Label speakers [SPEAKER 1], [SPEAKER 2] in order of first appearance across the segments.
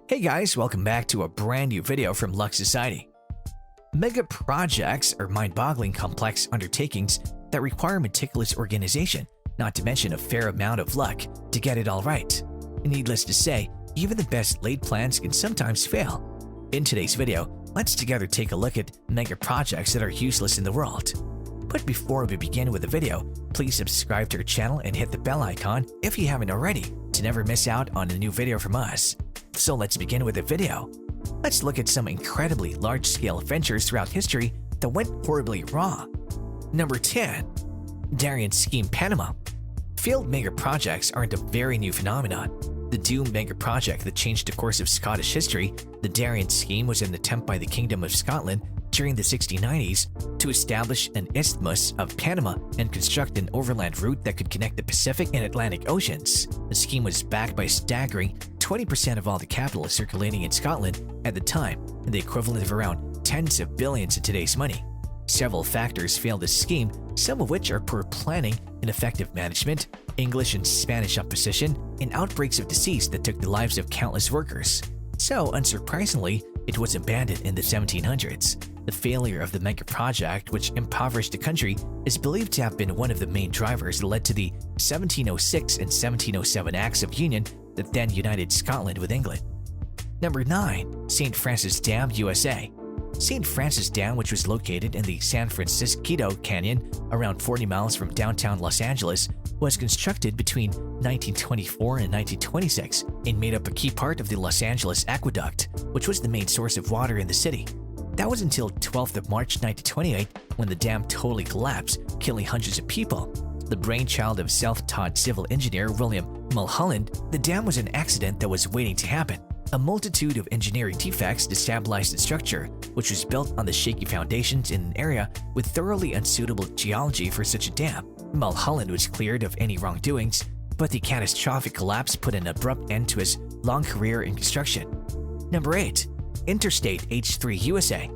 [SPEAKER 1] Hey guys, welcome back to a brand new video from Luxe Society. Megaprojects are mind-boggling complex undertakings that require meticulous organization, not to mention a fair amount of luck to get it all right. Needless to say, even the best laid plans can sometimes fail. In today's video, let's together take a look at megaprojects that are useless in the world. But before we begin with the video, please subscribe to our channel and hit the bell icon if you haven't already to never miss out on a new video from us. So let's begin with the video. Let's look at some incredibly large-scale ventures throughout history that went horribly wrong. Number 10. Darien Scheme Panama. Failed megaprojects aren't a very new phenomenon. The doomed megaproject that changed the course of Scottish history, the Darien Scheme, was an attempt by the Kingdom of Scotland during the 1690s to establish an isthmus of Panama and construct an overland route that could connect the Pacific and Atlantic Oceans. The scheme was backed by a staggering 20% of all the capital circulating in Scotland at the time, the equivalent of around tens of billions in today's money. Several factors failed this scheme, some of which are poor planning, ineffective management, English and Spanish opposition, and outbreaks of disease that took the lives of countless workers. So, unsurprisingly, it was abandoned in the 1700s. The failure of the megaproject, which impoverished the country, is believed to have been one of the main drivers that led to the 1706 and 1707 Acts of Union that then united Scotland with England. Number 9. St. Francis Dam, USA. St. Francis Dam, which was located in the San Francisco Canyon, around 40 miles from downtown Los Angeles, was constructed between 1924 and 1926 and made up a key part of the Los Angeles Aqueduct, which was the main source of water in the city. That was until 12th of March 1928 when the dam totally collapsed, killing hundreds of people. The brainchild of self-taught civil engineer William Mulholland, the dam was an accident that was waiting to happen. A multitude of engineering defects destabilized the structure, which was built on the shaky foundations in an area with thoroughly unsuitable geology for such a dam. Mulholland was cleared of any wrongdoings, but the catastrophic collapse put an abrupt end to his long career in construction. Number 8. Interstate H3 USA.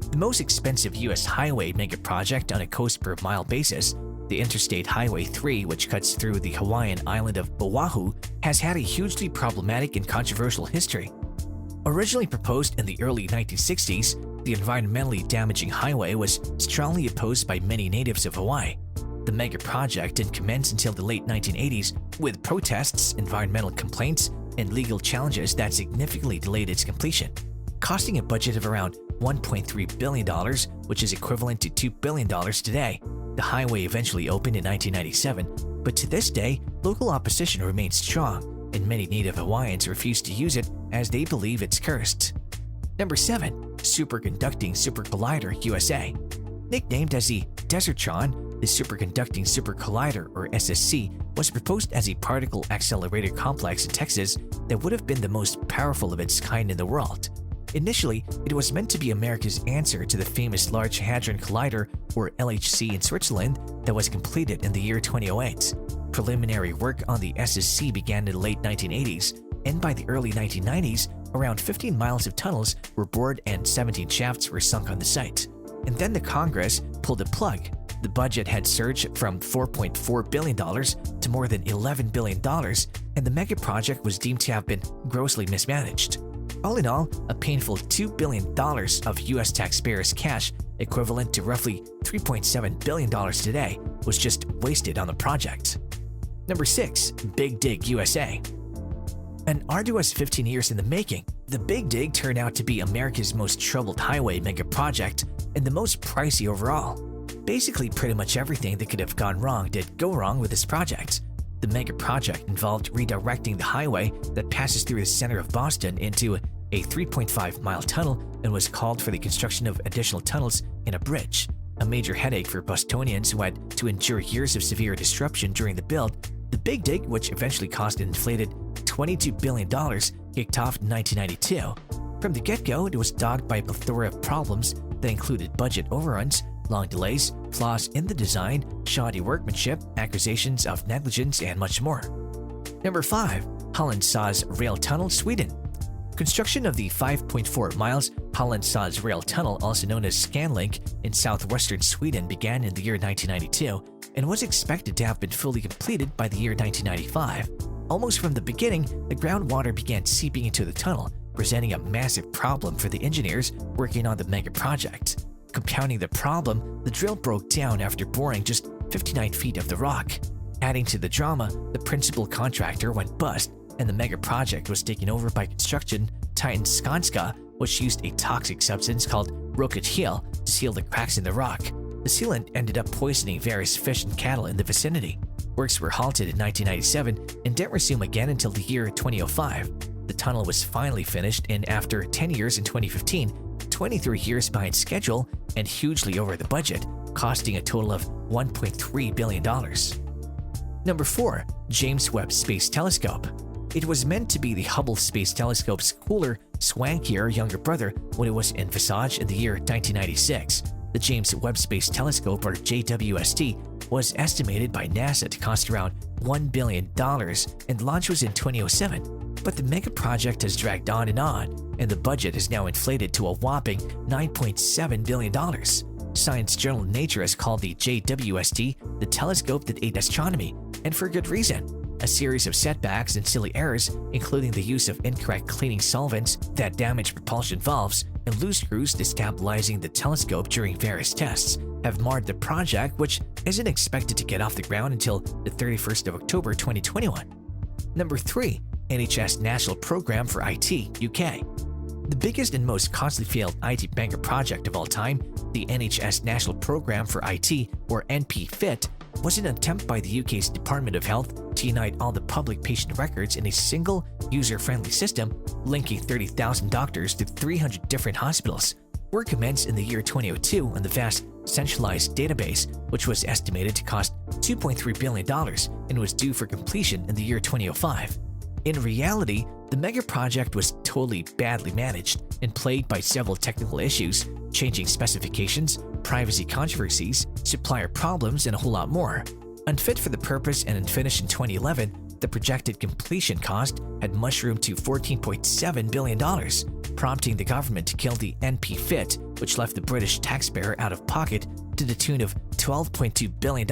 [SPEAKER 1] The most expensive U.S. highway megaproject on a coast-per-mile basis, the Interstate Highway 3, which cuts through the Hawaiian island of Oahu, has had a hugely problematic and controversial history. Originally proposed in the early 1960s, the environmentally damaging highway was strongly opposed by many natives of Hawaii. The megaproject didn't commence until the late 1980s, with protests, environmental complaints, and legal challenges that significantly delayed its completion. Costing a budget of around $1.3 billion, which is equivalent to $2 billion today, the highway eventually opened in 1997, but to this day, local opposition remains strong, and many native Hawaiians refuse to use it as they believe it's cursed. Number 7. Superconducting Super Collider, USA. Nicknamed as the Desertron, the Superconducting Super Collider, or SSC, was proposed as a particle accelerator complex in Texas that would have been the most powerful of its kind in the world. Initially, it was meant to be America's answer to the famous Large Hadron Collider, or LHC, in Switzerland that was completed in the year 2008. Preliminary work on the SSC began in the late 1980s, and by the early 1990s, around 15 miles of tunnels were bored and 17 shafts were sunk on the site. And then the Congress pulled the plug. The budget had surged from $4.4 billion to more than $11 billion, and the mega project was deemed to have been grossly mismanaged. All in all, a painful $2 billion of US taxpayers' cash, equivalent to roughly $3.7 billion today, was just wasted on the project. Number 6. Big Dig, USA. An arduous 15 years in the making, the Big Dig turned out to be America's most troubled highway mega project and the most pricey overall. Basically, pretty much everything that could have gone wrong did go wrong with this project. The mega project involved redirecting the highway that passes through the center of Boston into a 3.5-mile tunnel and was called for the construction of additional tunnels and a bridge. A major headache for Bostonians who had to endure years of severe disruption during the build, the Big Dig, which eventually cost an inflated $22 billion, kicked off in 1992. From the get-go, it was dogged by a plethora of problems that included budget overruns, long delays, flaws in the design, shoddy workmanship, accusations of negligence, and much more. Number 5. Hallandsås Rail Tunnel, Sweden. Construction of the 5.4 miles Hallandsås Rail Tunnel, also known as Scanlink, in southwestern Sweden began in the year 1992 and was expected to have been fully completed by the year 1995. Almost from the beginning, the groundwater began seeping into the tunnel, presenting a massive problem for the engineers working on the mega project. Compounding the problem, the drill broke down after boring just 59 feet of the rock. Adding to the drama, the principal contractor went bust, and the mega project was taken over by construction titan Skanska, which used a toxic substance called rocatil to seal the cracks in the rock. The sealant ended up poisoning various fish and cattle in the vicinity. Works were halted in 1997 and didn't resume again until the year 2005. The tunnel was finally finished, and after 10 years in 2015, 23 years behind schedule and hugely over the budget, costing a total of $1.3 billion. Number 4. James Webb Space Telescope. It was meant to be the Hubble Space Telescope's cooler, swankier younger brother when it was envisaged in the year 1996. The James Webb Space Telescope, or JWST, was estimated by NASA to cost around $1 billion, and launch was in 2007. But the mega project has dragged on, and the budget is now inflated to a whopping $9.7 billion. Science journal Nature has called the JWST the telescope that ate astronomy, and for good reason. A series of setbacks and silly errors, including the use of incorrect cleaning solvents that damage propulsion valves and loose screws destabilizing the telescope during various tests, have marred the project, which isn't expected to get off the ground until the 31st of October 2021. Number 3. NHS National Programme for IT, UK. The biggest and most costly failed IT mega project of all time, the NHS National Programme for IT, or NPFIT, was an attempt by the UK's Department of Health to unite all the public patient records in a single, user-friendly system, linking 30,000 doctors to 300 different hospitals. Work commenced in the year 2002 on the vast, centralized database, which was estimated to cost $2.3 billion and was due for completion in the year 2005. In reality, the mega project was totally badly managed and plagued by several technical issues, changing specifications, privacy controversies, supplier problems, and a whole lot more. Unfit for the purpose and unfinished in 2011, the projected completion cost had mushroomed to $14.7 billion, prompting the government to kill the NPFIT, which left the British taxpayer out of pocket to the tune of $12.2 billion.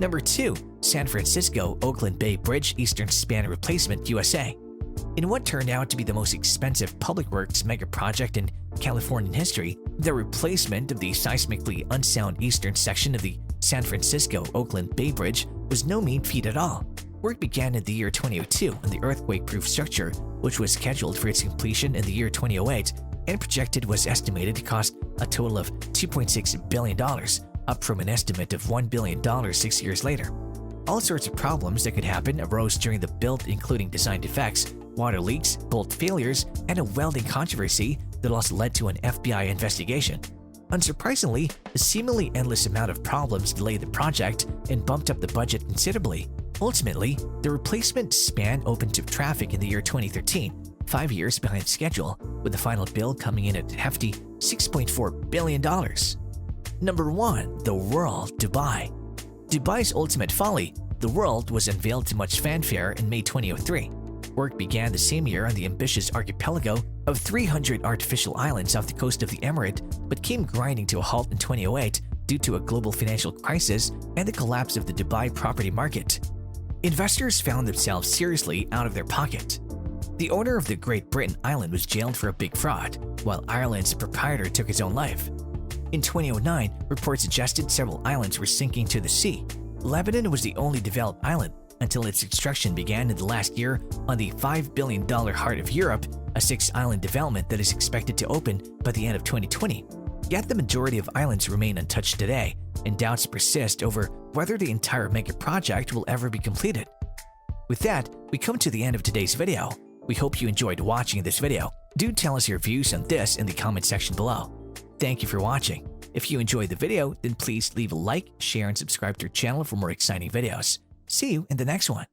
[SPEAKER 1] Number 2. San Francisco-Oakland Bay Bridge Eastern Span Replacement, USA. In what turned out to be the most expensive public works mega project in Californian history, the replacement of the seismically unsound eastern section of the San Francisco-Oakland Bay Bridge was no mean feat at all. Work began in the year 2002 on the earthquake-proof structure, which was scheduled for its completion in the year 2008 and projected was estimated to cost a total of $2.6 billion, up from an estimate of $1 billion 6 years later. All sorts of problems that could happen arose during the build, including design defects, water leaks, bolt failures, and a welding controversy that also led to an FBI investigation. Unsurprisingly, the seemingly endless amount of problems delayed the project and bumped up the budget considerably. Ultimately, the replacement span opened to traffic in the year 2013, 5 years behind schedule, with the final bill coming in at a hefty $6.4 billion. Number 1. The World, Dubai. Dubai's ultimate folly, the World, was unveiled to much fanfare in May 2003. Work began the same year on the ambitious archipelago of 300 artificial islands off the coast of the Emirate, but came grinding to a halt in 2008 due to a global financial crisis and the collapse of the Dubai property market. Investors found themselves seriously out of their pocket. The owner of the Great Britain island was jailed for a big fraud, while Ireland's proprietor took his own life. In 2009, reports suggested several islands were sinking to the sea. Lebanon was the only developed island until its construction began in the last year on the $5 billion Heart of Europe, a 6-island development that is expected to open by the end of 2020. Yet the majority of islands remain untouched today, and doubts persist over whether the entire mega project will ever be completed. With that, we come to the end of today's video. We hope you enjoyed watching this video. Do tell us your views on this in the comment section below. Thank you for watching. If you enjoyed the video, then please leave a like, share, and subscribe to our channel for more exciting videos. See you in the next one.